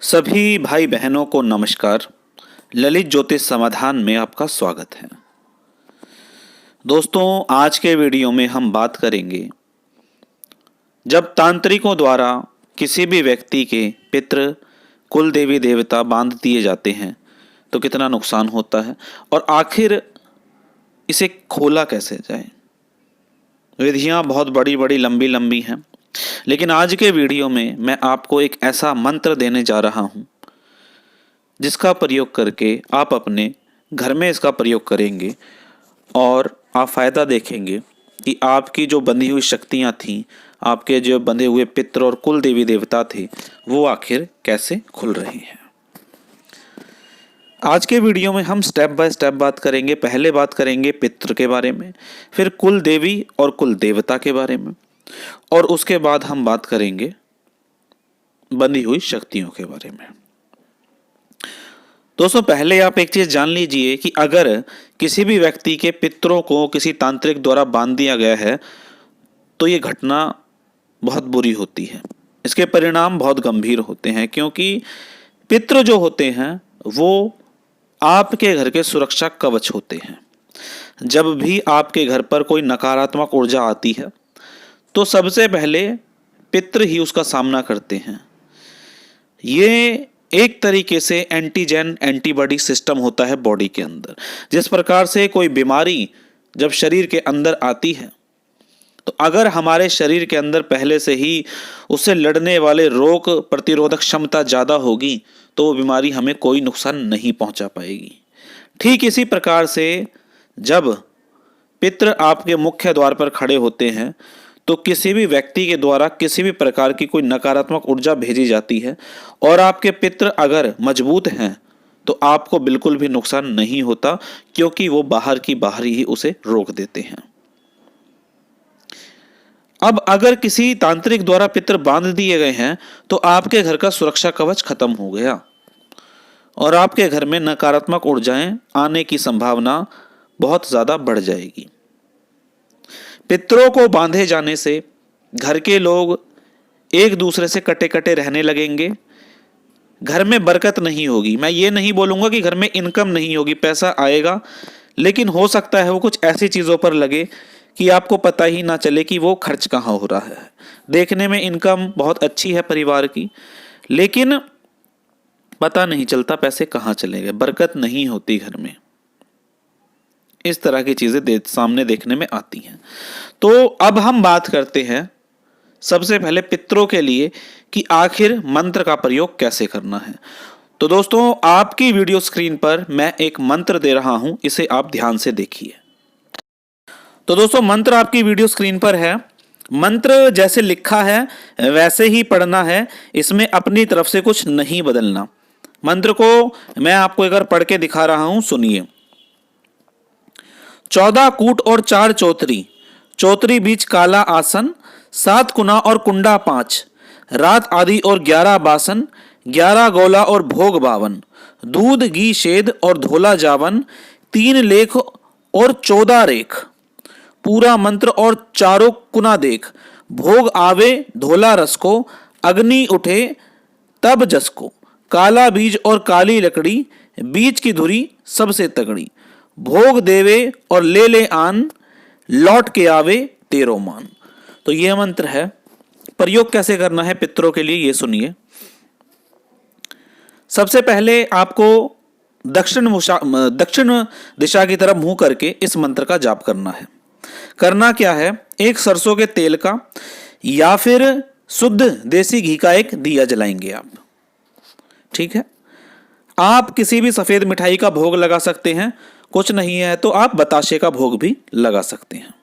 सभी भाई बहनों को नमस्कार। ललित ज्योतिष समाधान में आपका स्वागत है। दोस्तों, आज के वीडियो में हम बात करेंगे जब तांत्रिकों द्वारा किसी भी व्यक्ति के पितृ, कुल देवी देवता बांध दिए जाते हैं तो कितना नुकसान होता है और आखिर इसे खोला कैसे जाए। विधियां बहुत बड़ी बड़ी लंबी लंबी हैं, लेकिन आज के वीडियो में मैं आपको एक ऐसा मंत्र देने जा रहा हूं जिसका प्रयोग करके आप अपने घर में इसका प्रयोग करेंगे और आप फ़ायदा देखेंगे कि आपकी जो बंधी हुई शक्तियां थीं, आपके जो बंधे हुए पितृ और कुल देवी देवता थे, वो आखिर कैसे खुल रहे हैं। आज के वीडियो में हम स्टेप बाय स्टेप बात करेंगे। पहले बात करेंगे पितृ के बारे में, फिर कुल देवी और कुल देवता के बारे में, और उसके बाद हम बात करेंगे बंधी हुई शक्तियों के बारे में। दोस्तों, पहले आप एक चीज जान लीजिए कि अगर किसी भी व्यक्ति के पितरों को किसी तांत्रिक द्वारा बांध दिया गया है तो ये घटना बहुत बुरी होती है। इसके परिणाम बहुत गंभीर होते हैं, क्योंकि पितृ जो होते हैं वो आपके घर के सुरक्षा कवच होते हैं। जब भी आपके घर पर कोई नकारात्मक ऊर्जा आती है तो सबसे पहले पितृ ही उसका सामना करते हैं। ये एक तरीके से एंटीजन एंटीबॉडी सिस्टम होता है बॉडी के अंदर। जिस प्रकार से कोई बीमारी जब शरीर के अंदर आती है तो अगर हमारे शरीर के अंदर पहले से ही उससे लड़ने वाले रोग प्रतिरोधक क्षमता ज़्यादा होगी तो वो बीमारी हमें कोई नुकसान नहीं पहुंचा पाएगी। ठीक इसी प्रकार से जब पितृ आपके मुख्य द्वार पर खड़े होते हैं तो किसी भी व्यक्ति के द्वारा किसी भी प्रकार की कोई नकारात्मक ऊर्जा भेजी जाती है और आपके पितृ अगर मजबूत हैं तो आपको बिल्कुल भी नुकसान नहीं होता, क्योंकि वो बाहर की बाहर ही उसे रोक देते हैं। अब अगर किसी तांत्रिक द्वारा पितृ बांध दिए गए हैं तो आपके घर का सुरक्षा कवच खत्म हो गया और आपके घर में नकारात्मक ऊर्जाएं आने की संभावना बहुत ज्यादा बढ़ जाएगी। पितरों को बांधे जाने से घर के लोग एक दूसरे से कटे कटे रहने लगेंगे। घर में बरकत नहीं होगी। मैं ये नहीं बोलूँगा कि घर में इनकम नहीं होगी, पैसा आएगा, लेकिन हो सकता है वो कुछ ऐसी चीज़ों पर लगे कि आपको पता ही ना चले कि वो खर्च कहाँ हो रहा है। देखने में इनकम बहुत अच्छी है परिवार की, लेकिन पता नहीं चलता पैसे कहाँ चले गए, बरकत नहीं होती घर में। इस तरह की चीजें सामने देखने में आती हैं। तो अब हम बात करते हैं सबसे पहले पितरों के लिए कि आखिर मंत्र का प्रयोग कैसे करना है। तो दोस्तों, आपकी वीडियो स्क्रीन पर मैं एक मंत्र दे रहा हूं, इसे आप ध्यान से देखिए। तो दोस्तों, मंत्र आपकी वीडियो स्क्रीन पर है। मंत्र जैसे लिखा है वैसे ही पढ़ना है, इसमें अपनी तरफ से कुछ नहीं बदलना। मंत्र को मैं आपको एक बार पढ़ के दिखा रहा हूं, सुनिए। 14 कूट और 4 चौतरी, चौतरी बीच काला आसन, 7 कुना और कुंडा 5, रात आदि और 11 बासन, 11 गोला और भोग 52, दूध घी शेद और धोला जावन, 3 लेख और 14 रेख, पूरा मंत्र और चारों कुना देख, भोग आवे धोला रस को, अग्नि उठे तब जस को, काला बीज और काली लकड़ी, बीज की धुरी सबसे तगड़ी, भोग देवे और ले ले आन, लौट के आवे तेरो मान। तो यह मंत्र है। प्रयोग कैसे करना है पितरों के लिए, ये सुनिए। सबसे पहले आपको दक्षिण दिशा की तरफ मुंह करके इस मंत्र का जाप करना है। करना क्या है, एक सरसों के तेल का या फिर शुद्ध देसी घी का एक दिया जलाएंगे आप। ठीक है। आप किसी भी सफेद मिठाई का भोग लगा सकते हैं, कुछ नहीं है तो आप बताशे का भोग भी लगा सकते हैं।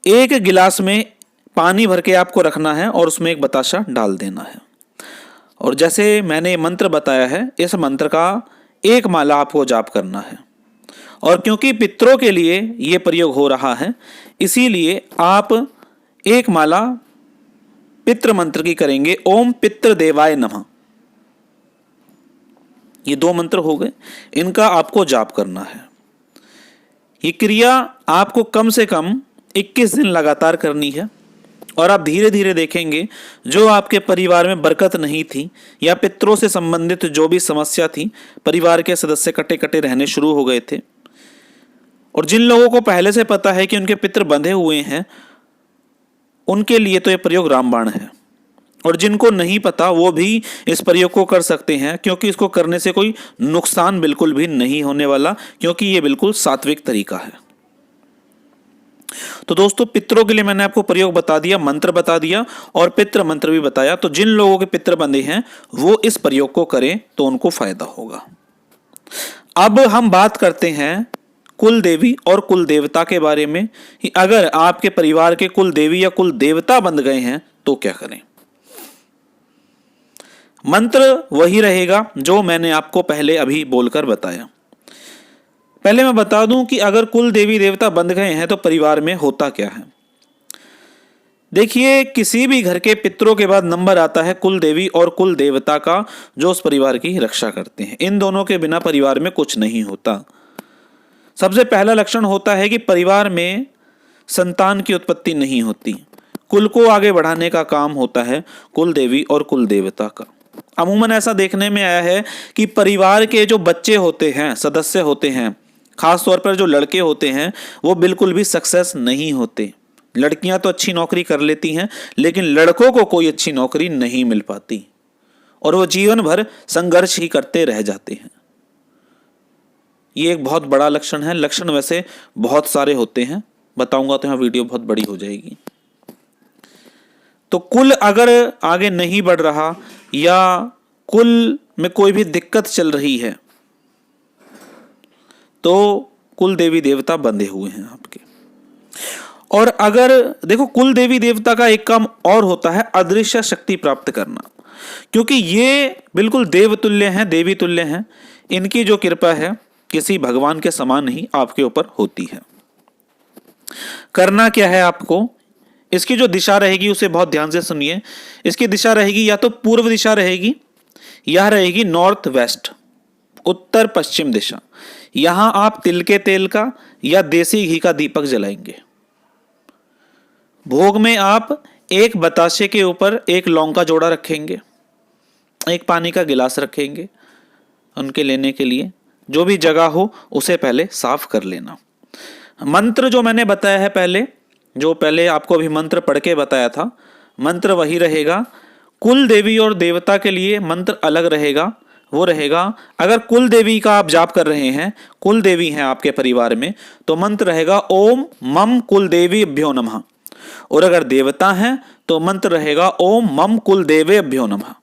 एक गिलास में पानी भर के आपको रखना है और उसमें एक बताशा डाल देना है। और जैसे मैंने मंत्र बताया है, इस मंत्र का एक माला आपको जाप करना है। और क्योंकि पितरों के लिए यह प्रयोग हो रहा है, इसीलिए आप एक माला पितृ मंत्र की करेंगे। ओम पितृ देवाय नमः। ये 2 मंत्र हो गए, इनका आपको जाप करना है। ये क्रिया आपको कम से कम 21 दिन लगातार करनी है और आप धीरे धीरे देखेंगे जो आपके परिवार में बरकत नहीं थी या पितरों से संबंधित जो भी समस्या थी, परिवार के सदस्य कटे कटे रहने शुरू हो गए थे। और जिन लोगों को पहले से पता है कि उनके पितर बंधे हुए हैं, उनके लिए तो यह प्रयोग रामबाण है। और जिनको नहीं पता वो भी इस प्रयोग को कर सकते हैं, क्योंकि इसको करने से कोई नुकसान बिल्कुल भी नहीं होने वाला, क्योंकि ये बिल्कुल सात्विक तरीका है। तो दोस्तों, पितरों के लिए मैंने आपको प्रयोग बता दिया, मंत्र बता दिया और पितृ मंत्र भी बताया। तो जिन लोगों के पितर बंधे हैं वो इस प्रयोग को करें तो उनको फायदा होगा। अब हम बात करते हैं कुल देवी और कुल देवता के बारे में कि अगर आपके परिवार के कुल देवी या कुल देवता बंध गए हैं तो क्या करें। मंत्र वही रहेगा जो मैंने आपको पहले अभी बोलकर बताया। पहले मैं बता दूं कि अगर कुल देवी देवता बंध गए हैं तो परिवार में होता क्या है। देखिए, किसी भी घर के पितरों के बाद नंबर आता है कुल देवी और कुल देवता का, जो उस परिवार की रक्षा करते हैं। इन दोनों के बिना परिवार में कुछ नहीं होता। सबसे पहला लक्षण होता है कि परिवार में संतान की उत्पत्ति नहीं होती। कुल को आगे बढ़ाने का काम होता है कुल देवी और कुल देवता का। अमूमन ऐसा देखने में आया है कि परिवार के जो बच्चे होते हैं, सदस्य होते हैं, खास तौर पर जो लड़के होते हैं, वो बिल्कुल भी सक्सेस नहीं होते। लड़कियां तो अच्छी नौकरी कर लेती हैं, लेकिन लड़कों को कोई अच्छी नौकरी नहीं मिल पाती और वो जीवन भर संघर्ष ही करते रह जाते हैं। ये एक बहुत बड़ा लक्षण है। लक्षण वैसे बहुत सारे होते हैं, बताऊंगा तो यहाँ वीडियो बहुत बड़ी हो जाएगी। तो कुल अगर आगे नहीं बढ़ रहा या कुल में कोई भी दिक्कत चल रही है तो कुल देवी देवता बंधे हुए हैं आपके। और अगर देखो, कुल देवी देवता का एक काम और होता है अदृश्य शक्ति प्राप्त करना, क्योंकि ये बिल्कुल देवतुल्य हैं, देवी तुल्य हैं। इनकी जो कृपा है किसी भगवान के समान ही आपके ऊपर होती है। करना क्या है आपको, इसकी जो दिशा रहेगी उसे बहुत ध्यान से सुनिए। इसकी दिशा रहेगी या तो पूर्व दिशा रहेगी या रहेगी नॉर्थ वेस्ट, उत्तर पश्चिम दिशा। यहां आप तिल के तेल का या देसी घी का दीपक जलाएंगे। भोग में आप एक बताशे के ऊपर एक लौंग का जोड़ा रखेंगे, एक पानी का गिलास रखेंगे उनके लेने के लिए। जो भी जगह हो उसे पहले साफ कर लेना। मंत्र जो मैंने बताया है पहले आपको अभी मंत्र पढ़ के बताया था, मंत्र वही रहेगा। कुल देवी और देवता के लिए मंत्र अलग रहेगा। वो रहेगा, अगर कुल देवी का आप जाप कर रहे हैं, कुल देवी हैं आपके परिवार में, तो मंत्र रहेगा ओम मम कुल देवीभ्यो नमः। और अगर देवता हैं तो मंत्र रहेगा ओम मम कुल देवेभ्यो नमः।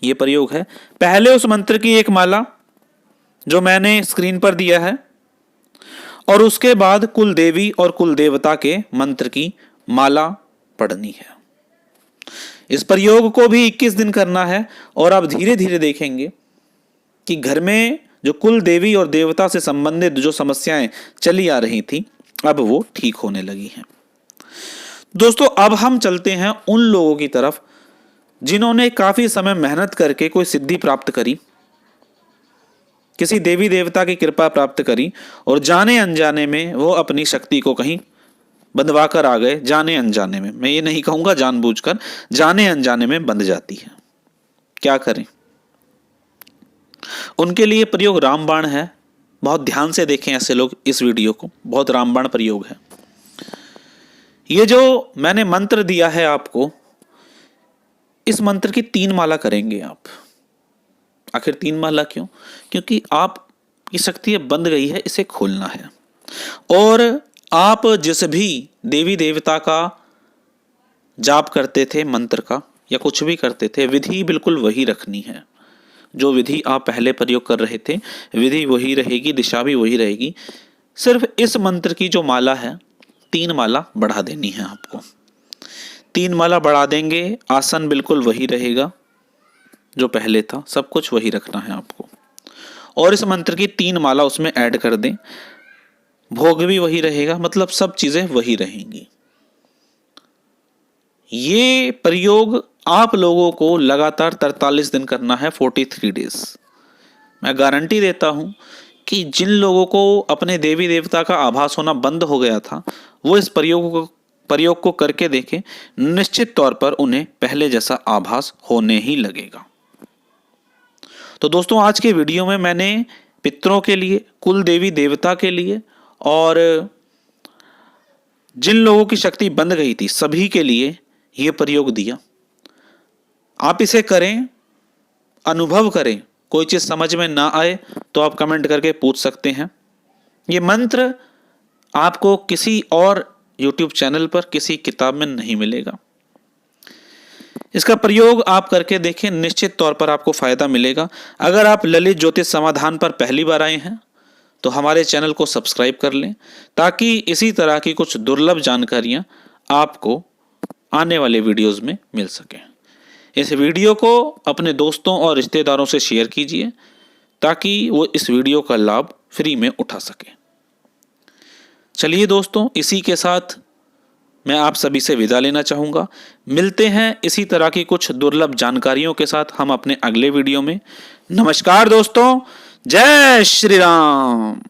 ये प्रयोग है। पहले उस मंत्र की एक माला जो मैंने स्क्रीन पर दिया है, और उसके बाद कुल देवी और कुल देवता के मंत्र की माला पढ़नी है। इस प्रयोग को भी 21 दिन करना है और आप धीरे धीरे देखेंगे कि घर में जो कुल देवी और देवता से संबंधित जो समस्याएं चली आ रही थी, अब वो ठीक होने लगी हैं। दोस्तों, अब हम चलते हैं उन लोगों की तरफ जिन्होंने काफी समय मेहनत करके कोई सिद्धि प्राप्त करी, किसी देवी देवता की कृपा प्राप्त करी और जाने अनजाने में वो अपनी शक्ति को कहीं बंधवा कर आ गए। जाने अनजाने में, मैं ये नहीं कहूंगा जानबूझकर, जाने अनजाने में बंध जाती है। क्या करें? उनके लिए प्रयोग रामबाण है। बहुत ध्यान से देखें ऐसे लोग इस वीडियो को, बहुत रामबाण प्रयोग है। ये जो मैंने मंत्र दिया है आपको, इस मंत्र की 3 माला करेंगे आप। आखिर 3 माला क्यों? क्योंकि आप की शक्ति बंध गई है, इसे खोलना है। और आप जिस भी देवी देवता का जाप करते थे, मंत्र का या कुछ भी करते थे, विधि बिल्कुल वही रखनी है। जो विधि आप पहले प्रयोग कर रहे थे, विधि वही रहेगी, दिशा भी वही रहेगी। सिर्फ इस मंत्र की जो माला है, 3 माला बढ़ा देनी है आपको। 3 माला बढ़ा देंगे, आसन बिल्कुल वही रहेगा जो पहले था, सब कुछ वही रखना है आपको। और इस मंत्र की 3 माला उसमें ऐड कर दें, भोग भी वही रहेगा, मतलब सब चीजें वही रहेंगी। ये प्रयोग आप लोगों को लगातार 43 दिन करना है, 43 डेज। मैं गारंटी देता हूं कि जिन लोगों को अपने देवी देवता का आभास होना बंद हो गया था, वो इस प्रयोग को प्रयोग को करके देखें, निश्चित तौर पर उन्हें पहले जैसा आभास होने ही लगेगा। तो दोस्तों, आज के वीडियो में मैंने पितरों के लिए, कुल देवी देवता के लिए और जिन लोगों की शक्ति बंद गई थी सभी के लिए ये प्रयोग दिया। आप इसे करें, अनुभव करें। कोई चीज़ समझ में ना आए तो आप कमेंट करके पूछ सकते हैं। ये मंत्र आपको किसी और YouTube चैनल पर, किसी किताब में नहीं मिलेगा। इसका प्रयोग आप करके देखें, निश्चित तौर पर आपको फायदा मिलेगा। अगर आप ललित ज्योतिष समाधान पर पहली बार आए हैं तो हमारे चैनल को सब्सक्राइब कर लें, ताकि इसी तरह की कुछ दुर्लभ जानकारियां आपको आने वाले वीडियोस में मिल सकें। इस वीडियो को अपने दोस्तों और रिश्तेदारों से शेयर कीजिए, ताकि वो इस वीडियो का लाभ फ्री में उठा सकें। चलिए दोस्तों, इसी के साथ मैं आप सभी से विदा लेना चाहूँगा। मिलते हैं इसी तरह की कुछ दुर्लभ जानकारियों के साथ हम अपने अगले वीडियो में। नमस्कार दोस्तों, जय श्री राम।